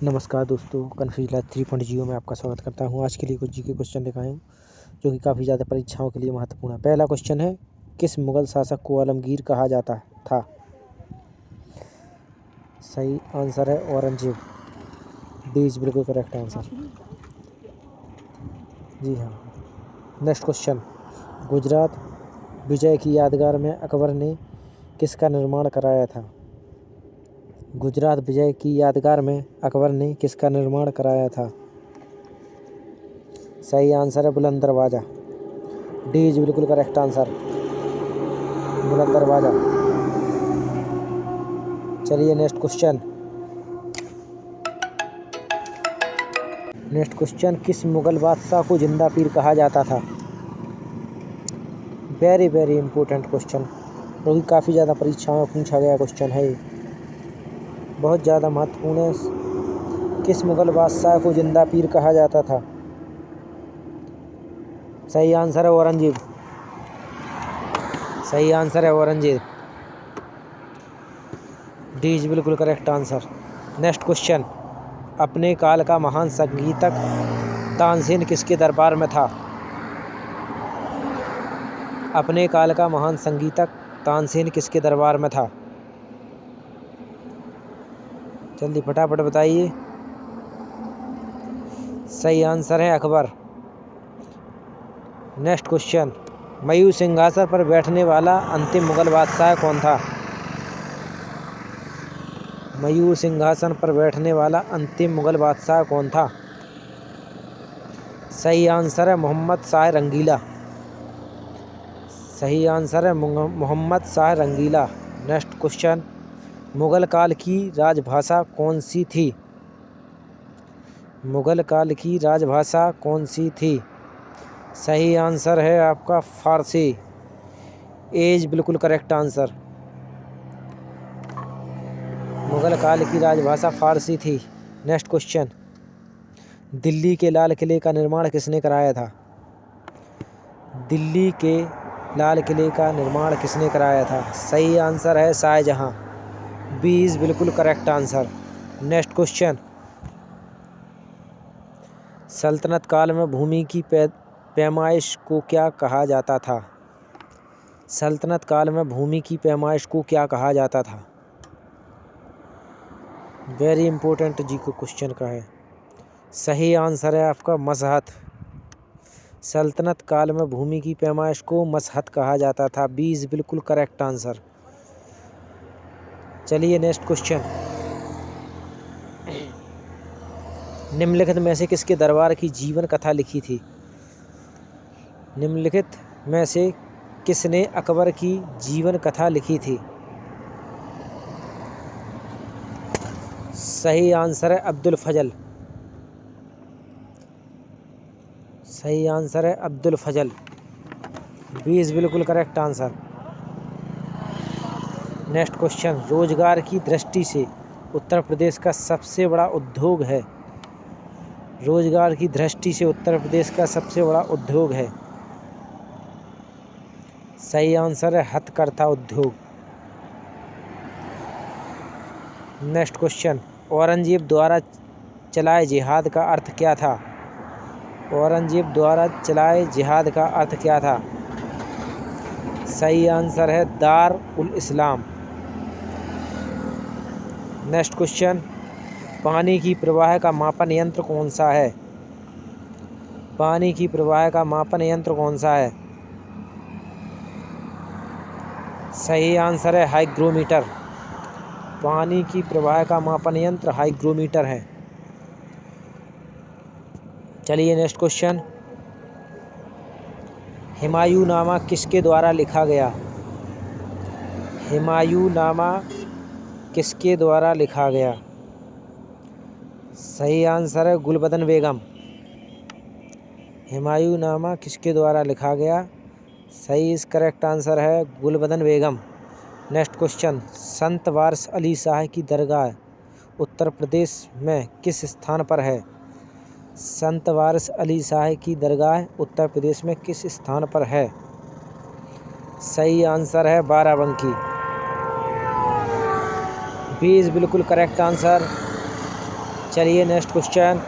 नमस्कार दोस्तों, confuse life 3.0 में आपका स्वागत करता हूँ। आज के लिए कुछ जीके क्वेश्चन लेकर आया हूँ जो कि काफ़ी ज़्यादा परीक्षाओं के लिए महत्वपूर्ण है। पहला क्वेश्चन है, किस मुगल शासक को आलमगीर कहा जाता था? सही आंसर है औरंगजेब। डी इज बिल्कुल करेक्ट आंसर। जी हाँ। नेक्स्ट क्वेश्चन, गुजरात विजय की यादगार में अकबर ने किसका निर्माण कराया था? गुजरात विजय की यादगार में अकबर ने किसका निर्माण कराया था? सही आंसर है बुलंद दरवाजा। डी इज बिल्कुल करेक्ट आंसर, बुलंद दरवाजा। चलिए नेक्स्ट क्वेश्चन। किस मुगल बादशाह को जिंदा पीर कहा जाता था? वेरी वेरी इंपॉर्टेंट क्वेश्चन, जो कि काफ़ी ज़्यादा परीक्षाओं में पूछा गया क्वेश्चन है। बहुत ज़्यादा महत्वपूर्ण है। किस मुगल बादशाह को जिंदा पीर कहा जाता था? सही आंसर है औरंगजेब। सही आंसर है औरंगजेब। डी इज बिल्कुल करेक्ट आंसर। नेक्स्ट क्वेश्चन, अपने काल का महान संगीतक तानसेन किसके दरबार में था? अपने काल का महान संगीतक तानसेन किसके दरबार में था? जल्दी फटाफट बताइए। सही आंसर है अकबर। नेक्स्ट क्वेश्चन, मयूर सिंहासन पर बैठने वाला अंतिम मुगल बादशाह कौन था? मयूर सिंहासन पर बैठने वाला अंतिम मुगल बादशाह कौन था? सही आंसर है मोहम्मद शाह रंगीला। सही आंसर है मोहम्मद शाह रंगीला। नेक्स्ट क्वेश्चन, मुगल काल की राजभाषा कौन सी थी? मुगल काल की राजभाषा कौन सी थी? सही आंसर है आपका फारसी। एज बिल्कुल करेक्ट आंसर। मुगल काल की राजभाषा फारसी थी। नेक्स्ट क्वेश्चन, दिल्ली के लाल किले का निर्माण किसने कराया था? दिल्ली के लाल किले का निर्माण किसने कराया था? सही आंसर है शाहजहां। बी इज बिल्कुल करेक्ट आंसर। नेक्स्ट क्वेश्चन, सल्तनत काल में भूमि की पैमाइश को क्या कहा जाता था? सल्तनत काल में भूमि की पैमाइश को क्या कहा जाता था? वेरी इंपॉर्टेंट जी को क्वेश्चन का है। सही आंसर है आपका मसहत। सल्तनत काल में भूमि की पैमाइश को मसहत कहा जाता था। बी इज बिल्कुल करेक्ट आंसर। चलिए नेक्स्ट क्वेश्चन, निम्नलिखित में से किसके दरबार की जीवन कथा लिखी थी? निम्नलिखित में से किसने अकबर की जीवन कथा लिखी थी? सही आंसर है अब्दुल फजल। सही आंसर है अब्दुल फजल। बी इज बिल्कुल करेक्ट आंसर। नेक्स्ट क्वेश्चन, रोजगार की दृष्टि से उत्तर प्रदेश का सबसे बड़ा उद्योग है? रोजगार की दृष्टि से उत्तर प्रदेश का सबसे बड़ा उद्योग है? सही आंसर है हथकरघा उद्योग। नेक्स्ट क्वेश्चन, औरंगजेब द्वारा चलाए जिहाद का अर्थ क्या था? औरंगजेब द्वारा चलाए जिहाद का अर्थ क्या था? सही आंसर है दार उल इस्लाम। नेक्स्ट क्वेश्चन, पानी की प्रवाह का मापन यंत्र कौन सा है? पानी की प्रवाह का मापन यंत्र कौन सा है? सही आंसर है हाइग्रोमीटर। पानी की प्रवाह का मापन यंत्र हाइग्रोमीटर है। चलिए नेक्स्ट क्वेश्चन, हुमायूंनामा किसके द्वारा लिखा गया? हुमायूंनामा किसके द्वारा लिखा गया? सही आंसर है गुलबदन बेगम। हुमायूंनामा किसके द्वारा लिखा गया? सही इस करेक्ट आंसर है गुलबदन बेगम। नेक्स्ट क्वेश्चन, संत वारिस अली शाह की दरगाह उत्तर प्रदेश में किस स्थान पर है? संत वारिस अली शाह की दरगाह उत्तर प्रदेश में किस स्थान पर है? सही आंसर है चलिए नेक्स्ट क्वेश्चन,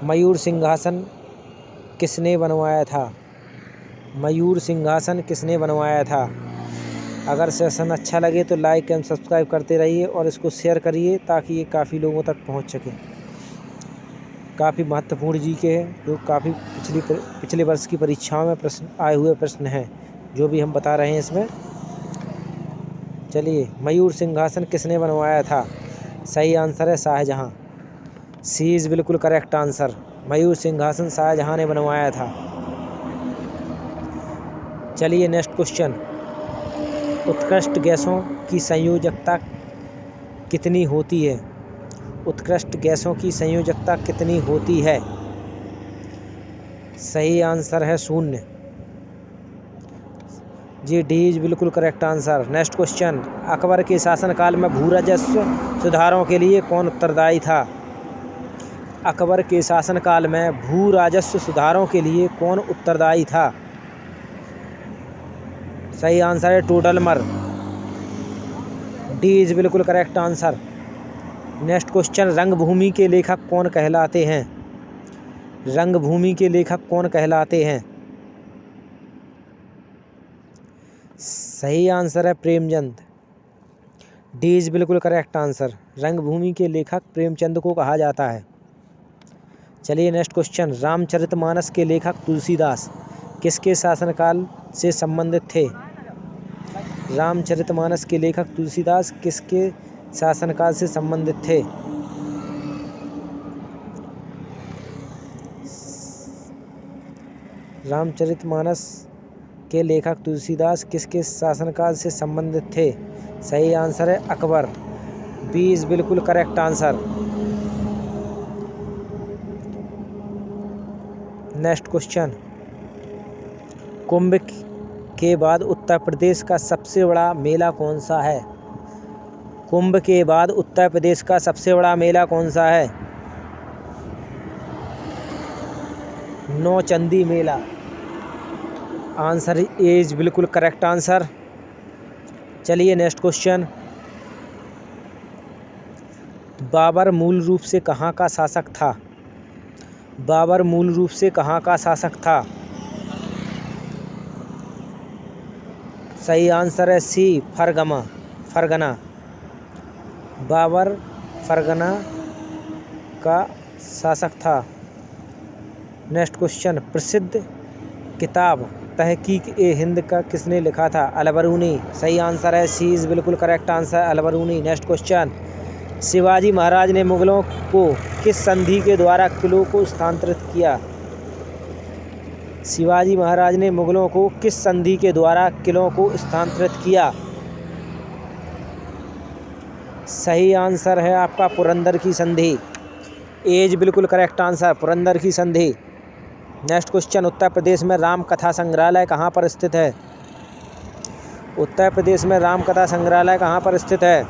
मयूर सिंहासन किसने बनवाया था? मयूर सिंहासन किसने बनवाया था? अगर सेशन अच्छा लगे तो लाइक एंड सब्सक्राइब करते रहिए और इसको शेयर करिए ताकि ये काफ़ी लोगों तक पहुंच सके। काफ़ी महत्वपूर्ण जीके है, जो काफ़ी पिछले वर्ष की परीक्षाओं में प्रश्न आए हुए प्रश्न हैं, जो भी हम बता रहे हैं इसमें। चलिए, मयूर सिंहासन किसने बनवाया था? सही आंसर है शाहजहां। सी इज़ बिल्कुल करेक्ट आंसर। मयूर सिंहासन शाहजहां ने बनवाया था। चलिए नेक्स्ट क्वेश्चन, उत्कृष्ट गैसों की संयोजकता कितनी होती है? उत्कृष्ट गैसों की संयोजकता कितनी होती है? सही आंसर है 0। जी, डी इज बिल्कुल correct answer. Next question, Akbar के शासनकाल में भू राजस्व सुधारों के लिए कौन उत्तरदायी था? अकबर के शासनकाल में भू राजस्व सुधारों के लिए कौन उत्तरदायी था? सही आंसर है टोडरमल। डी इज बिल्कुल करेक्ट आंसर। नेक्स्ट क्वेश्चन, रंगभूमि के लेखक कौन कहलाते हैं? रंगभूमि के लेखक कौन कहलाते हैं? सही आंसर है प्रेमचंद। डी इज बिल्कुल करेक्ट आंसर। रंगभूमि के लेखक प्रेमचंद को कहा जाता है। चलिए नेक्स्ट क्वेश्चन, रामचरितमानस के लेखक तुलसीदास किसके शासनकाल से संबंधित थे? रामचरितमानस के लेखक तुलसीदास किसके शासनकाल से संबंधित थे? रामचरितमानस के लेखक तुलसीदास किसके शासनकाल से संबंधित थे? सही आंसर है अकबर। बी इज बिल्कुल करेक्ट आंसर। नेक्स्ट क्वेश्चन, कुंभ के बाद उत्तर प्रदेश का सबसे बड़ा मेला कौन सा है? कुंभ के बाद उत्तर प्रदेश का सबसे बड़ा मेला कौन सा है? नौचंदी मेला। आंसर इज बिल्कुल करेक्ट आंसर। चलिए नेक्स्ट क्वेश्चन, बाबर मूल रूप से कहाँ का शासक था? बाबर मूल रूप से कहाँ का शासक था? सही आंसर है सी, फरगना। बाबर फरगना का शासक था। नेक्स्ट क्वेश्चन, प्रसिद्ध किताब तहकीक ए हिंद का किसने लिखा था? अलबरूनी। सही आंसर है सी इज बिल्कुल correct answer, Alberuni. Next question, Shivaji Maharaj ने मुगलों को किस संधि के द्वारा किलों को स्थानांतरित किया? शिवाजी महाराज ने मुगलों को किस संधि के द्वारा किलों को स्थानांतरित किया? सही आंसर है आपका पुरंदर की संधि। एज बिल्कुल करेक्ट आंसर, पुरंदर की संधि। नेक्स्ट क्वेश्चन, उत्तर प्रदेश में राम कथा संग्रहालय कहाँ पर स्थित है? उत्तर प्रदेश में राम कथा संग्रहालय कहाँ पर स्थित है?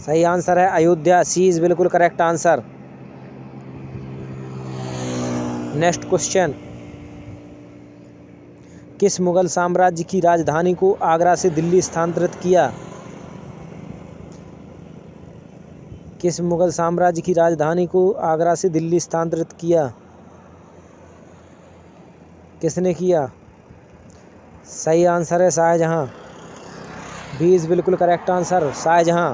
सही आंसर है अयोध्या। सी इज बिल्कुल करेक्ट आंसर। नेक्स्ट क्वेश्चन, किस मुगल साम्राज्य की राजधानी को आगरा से दिल्ली स्थानांतरित किया? किस मुगल साम्राज्य की राजधानी को आगरा से दिल्ली स्थानांतरित किया? किसने किया? सही आंसर है शाहजहां। बी इज बिल्कुल करेक्ट आंसर, शाहजहां।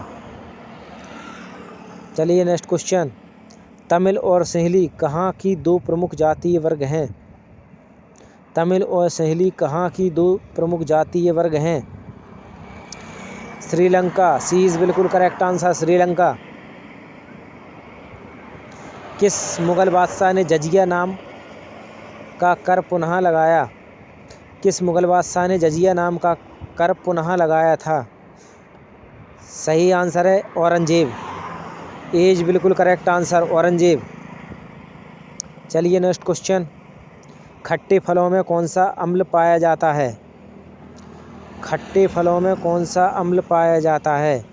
चलिए नेक्स्ट क्वेश्चन, तमिल और सहेली कहाँ की दो प्रमुख जातीय वर्ग हैं? तमिल और सहेली कहाँ की दो प्रमुख जातीय वर्ग हैं? श्रीलंका। सी इज बिल्कुल करेक्ट आंसर, श्रीलंका। किस मुगल बादशाह ने जजिया नाम का कर पुनः लगाया? किस मुगल बादशाह ने जजिया नाम का कर पुनः लगाया था? सही आंसर है औरंगजेब। एज बिल्कुल करेक्ट आंसर, औरंगजेब। चलिए नेक्स्ट क्वेश्चन, खट्टे फलों में कौन सा अम्ल पाया जाता है? खट्टे फलों में कौन सा अम्ल पाया जाता है?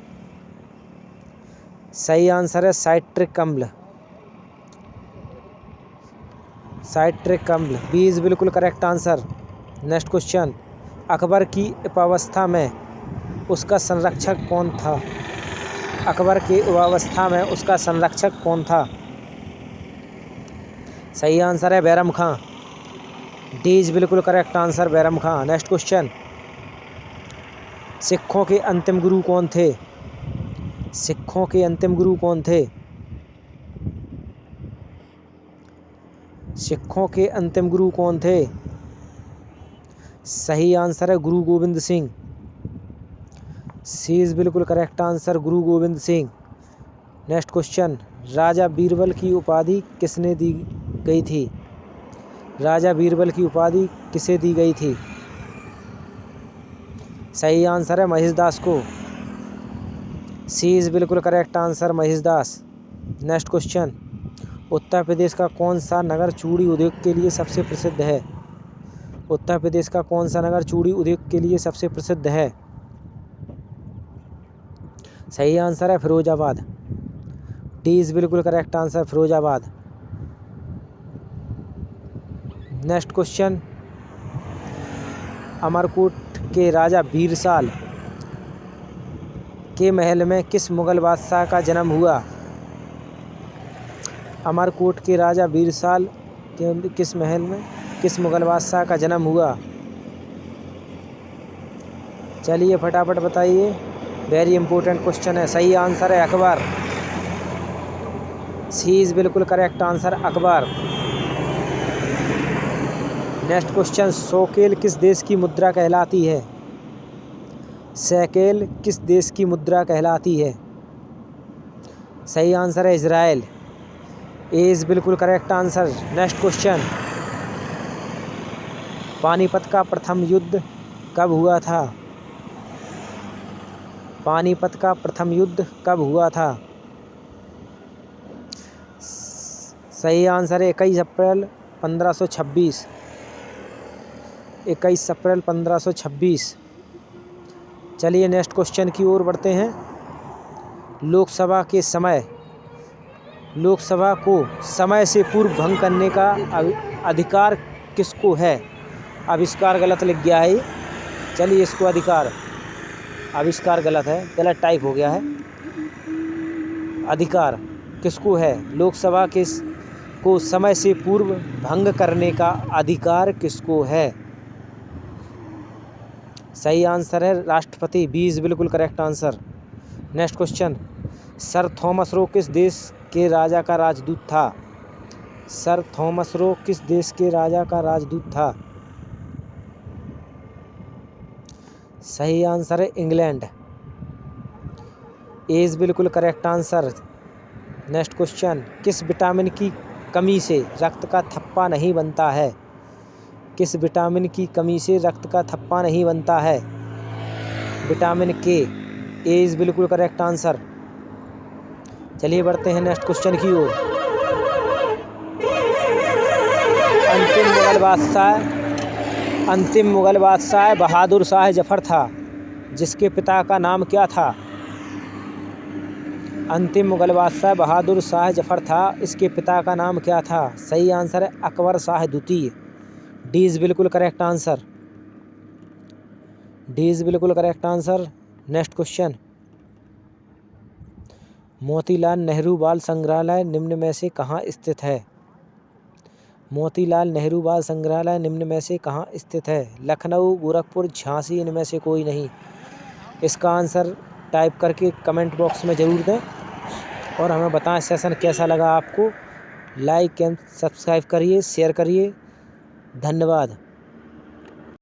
सही आंसर है साइट्रिक अम्ल। साइट्रिक अम्ल। बी इज बिल्कुल correct answer. Next question, Akbar की उपावस्था में उसका संरक्षक कौन था? अकबर की युवावस्था में उसका संरक्षक कौन था? सही आंसर है बैरम खां। डी इज बिल्कुल करेक्ट आंसर, बैरम खां। नेक्स्ट क्वेश्चन, सिखों के अंतिम गुरु कौन थे? सिखों के अंतिम गुरु कौन थे? सिखों के अंतिम गुरु कौन थे? सही आंसर है गुरु गोविंद सिंह। सी इज बिल्कुल करेक्ट आंसर, गुरु गोविंद सिंह। नेक्स्ट क्वेश्चन, राजा बीरबल की उपाधि किसने दी गई थी? राजा बीरबल की उपाधि किसे दी गई थी? सही आंसर है महेशदास को। सी इज बिल्कुल correct answer, Maheshdas. Next question, Uttar Pradesh का कौन सा नगर चूड़ी उद्योग के लिए सबसे प्रसिद्ध है? उत्तर प्रदेश का कौन सा नगर चूड़ी उद्योग के लिए सबसे प्रसिद्ध है? सही आंसर है फिरोजाबाद। डी इज बिल्कुल correct answer, Firozabad. Next question, Amarkot के राजा बीरसाल के महल में किस मुगल बादशाह का जन्म हुआ? अमरकोट के राजा बीरसाल के किस महल में किस मुगल बादशाह का जन्म हुआ? चलिए फटाफट बताइए, वेरी इंपॉर्टेंट क्वेश्चन है। सही आंसर है अकबर। सी इज बिल्कुल correct answer, Akbar. Next question, शोकेल किस देश की मुद्रा कहलाती है? शैकेल किस देश की मुद्रा कहलाती है? सही आंसर है इजराइल। ए इज बिल्कुल correct answer. Next question, Panipat का प्रथम युद्ध कब हुआ था? पानीपत का प्रथम युद्ध कब हुआ था? सही आंसर है 21 अप्रैल 1526। 21 अप्रैल 1526। चलिए नेक्स्ट क्वेश्चन की ओर बढ़ते हैं। लोकसभा को समय से पूर्व भंग करने का अधिकार किसको है? आविष्कार गलत लिख गया है। चलिए इसको अधिकार, आविष्कार गलत है, गलत टाइप हो गया है। अधिकार किसको है? लोकसभा को समय से पूर्व भंग करने का अधिकार किसको है? सही आंसर है राष्ट्रपति। बी इज बिल्कुल correct answer. Next question, sir Thomas Roe किस देश के राजा का राजदूत था? सर थॉमस रो किस देश के राजा का राजदूत था? सही आंसर है इंग्लैंड। ए इज बिल्कुल करेक्ट आंसर। नेक्स्ट क्वेश्चन, किस विटामिन की कमी से रक्त का थप्पा नहीं बनता है? किस विटामिन की कमी से रक्त का थप्पा नहीं बनता है? विटामिन के। ए इज बिल्कुल करेक्ट आंसर। चलिए बढ़ते हैं नेक्स्ट क्वेश्चन की ओर। अंतिम मुगल बादशाह बहादुर शाह जफर था, जिसके पिता का नाम क्या था? अंतिम मुगल बादशाह बहादुर शाह जफर था, इसके पिता का नाम क्या था? सही आंसर है अकबर शाह द्वितीय। डी इज बिल्कुल करेक्ट आंसर। डी इज बिल्कुल correct answer. Next question, Motilal Nehru बाल संग्रहालय निम्न में से कहाँ स्थित है? मोतीलाल नेहरू बाल संग्रहालय निम्न में से कहाँ स्थित है? लखनऊ, गोरखपुर, झांसी, इनमें से कोई नहीं। इसका आंसर टाइप करके कमेंट बॉक्स में ज़रूर दें और हमें बताएं सेशन कैसा लगा आपको। लाइक एंड सब्सक्राइब करिए, शेयर करिए। धन्यवाद।